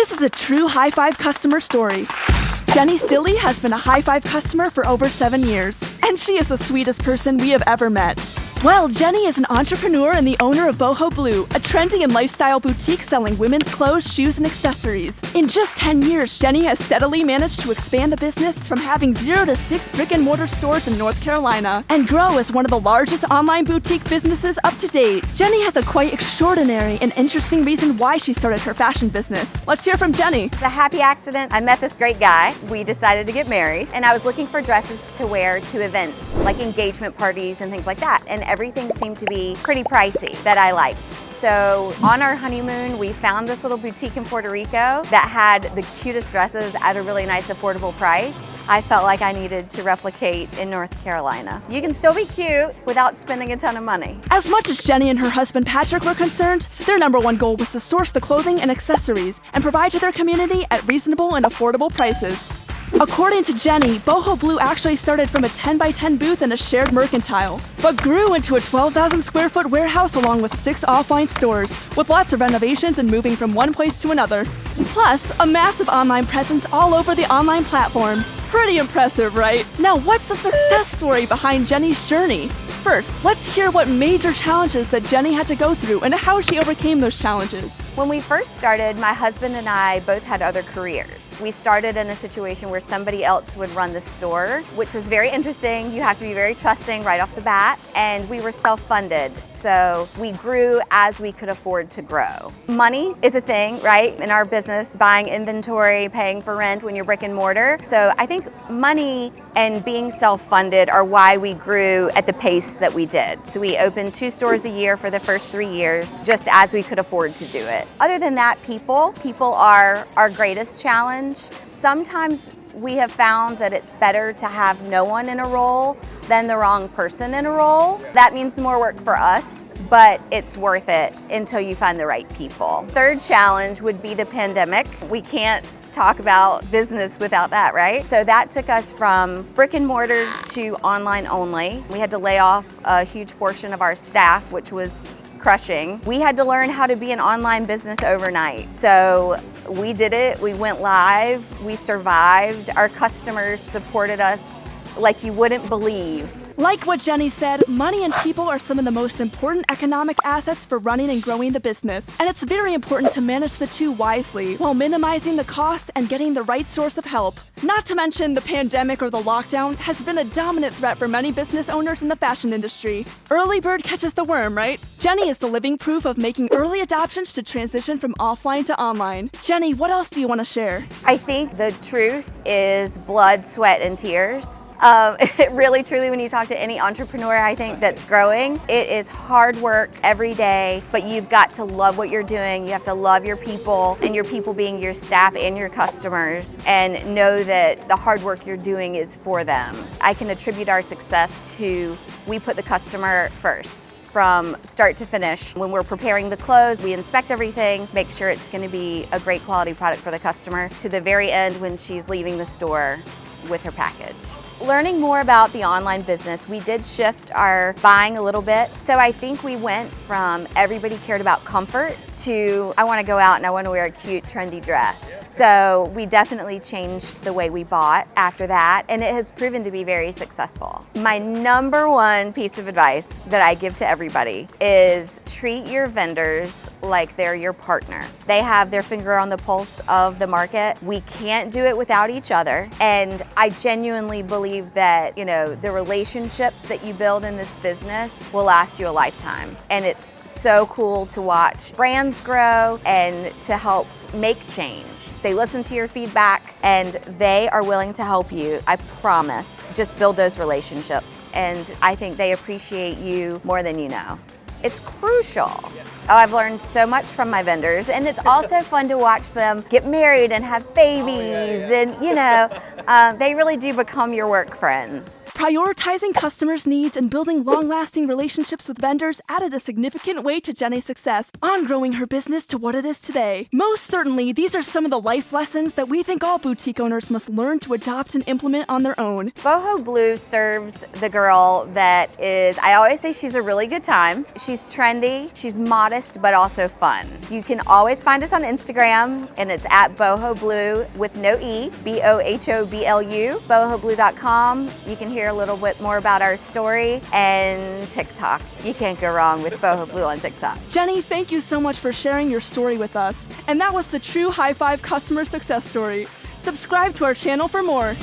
This is a true Hyfve customer story. Jenny Steadily has been a Hyfve customer for over 7 years, and she is the sweetest person we have ever met. Well, Jenny is an entrepreneur and the owner of Boho Blu, a trendy and lifestyle boutique selling women's clothes, shoes, and accessories. In just 10 years, Jenny has steadily managed to expand the business from having 0 to 6 brick-and-mortar stores in North Carolina and grow as one of the largest online boutique businesses up to date. Jenny has a quite extraordinary and interesting reason why she started her fashion business. Let's hear from Jenny. It's a happy accident. I met this great guy. We decided to get married, and I was looking for dresses to wear to events like engagement parties and things like that. And everything seemed to be pretty pricey that I liked. So on our honeymoon, we found this little boutique in Puerto Rico that had the cutest dresses at a really nice affordable price. I felt like I needed to replicate in North Carolina. You can still be cute without spending a ton of money. As much as Jenny and her husband Patrick were concerned, their #1 goal was to source the clothing and accessories and provide to their community at reasonable and affordable prices. According to Jenny, Boho Blu actually started from a 10x10 booth in a shared mercantile, but grew into a 12,000 square foot warehouse along with 6 offline stores, with lots of renovations and moving from one place to another. Plus, a massive online presence all over the online platforms. Pretty impressive, right? Now, what's the success story behind Jenny's journey? First, let's hear what major challenges that Jenny had to go through and how she overcame those challenges. When we first started, my husband and I both had other careers. We started in a situation where somebody else would run the store, which was very interesting. You have to be very trusting right off the bat. And we were self-funded, so we grew as we could afford to grow. Money is a thing, right? In our business, buying inventory, paying for rent when you're brick and mortar. So I think money and being self-funded are why we grew at the pace that we did. So we opened 2 stores a year for the first 3 years, just as we could afford to do it. Other than that, people are our greatest challenge. Sometimes we have found that it's better to have no one in a role than the wrong person in a role. That means more work for us, but it's worth it until you find the right people. Third challenge would be the pandemic. We can't talk about business without that, right? So that took us from brick and mortar to online only. We had to lay off a huge portion of our staff, which was crushing. We had to learn how to be an online business overnight. So we did it, we went live, we survived. Our customers supported us like you wouldn't believe. Like what Jenny said, money and people are some of the most important economic assets for running and growing the business. And it's very important to manage the two wisely while minimizing the costs and getting the right source of help. Not to mention the pandemic or the lockdown has been a dominant threat for many business owners in the fashion industry. Early bird catches the worm, right? Jenny is the living proof of making early adoptions to transition from offline to online. Jenny, what else do you want to share? I think the truth is blood, sweat, and tears. Really, truly, when you talk to any entrepreneur, I think that's growing, it is hard work every day, but you've got to love what you're doing. You have to love your people, and your people being your staff and your customers, and know that the hard work you're doing is for them. I can attribute our success to we put the customer first. From start to finish. When we're preparing the clothes, we inspect everything, make sure it's going to be a great quality product for the customer, to the very end when she's leaving the store with her package. Learning more about the online business, we did shift our buying a little bit. So I think we went from everybody cared about comfort to I want to go out and I want to wear a cute, trendy dress. So we definitely changed the way we bought after that, and it has proven to be very successful. My #1 piece of advice that I give to everybody is treat your vendors like they're your partner. They have their finger on the pulse of the market. We can't do it without each other, and I genuinely believe that, the relationships that you build in this business will last you a lifetime. And it's so cool to watch brands grow and to help make change. They listen to your feedback and they are willing to help you, I promise. Just build those relationships, and I think they appreciate you more than you know. It's crucial. Oh, I've learned so much from my vendors, and it's also fun to watch them get married and have babies. And They really do become your work friends. Prioritizing customers' needs and building long-lasting relationships with vendors added a significant weight to Jenny's success on growing her business to what it is today. Most certainly, these are some of the life lessons that we think all boutique owners must learn to adopt and implement on their own. Boho Blu serves the girl that is, I always say she's a really good time. She's trendy, she's modest, but also fun. You can always find us on Instagram, and it's at Boho Blu with no E, BOHOBLU, bohoblu.com. You can hear a little bit more about our story, and TikTok. You can't go wrong with Boho Blu on TikTok. Jenny, thank you so much for sharing your story with us. And that was the true Hyfve customer success story. Subscribe to our channel for more.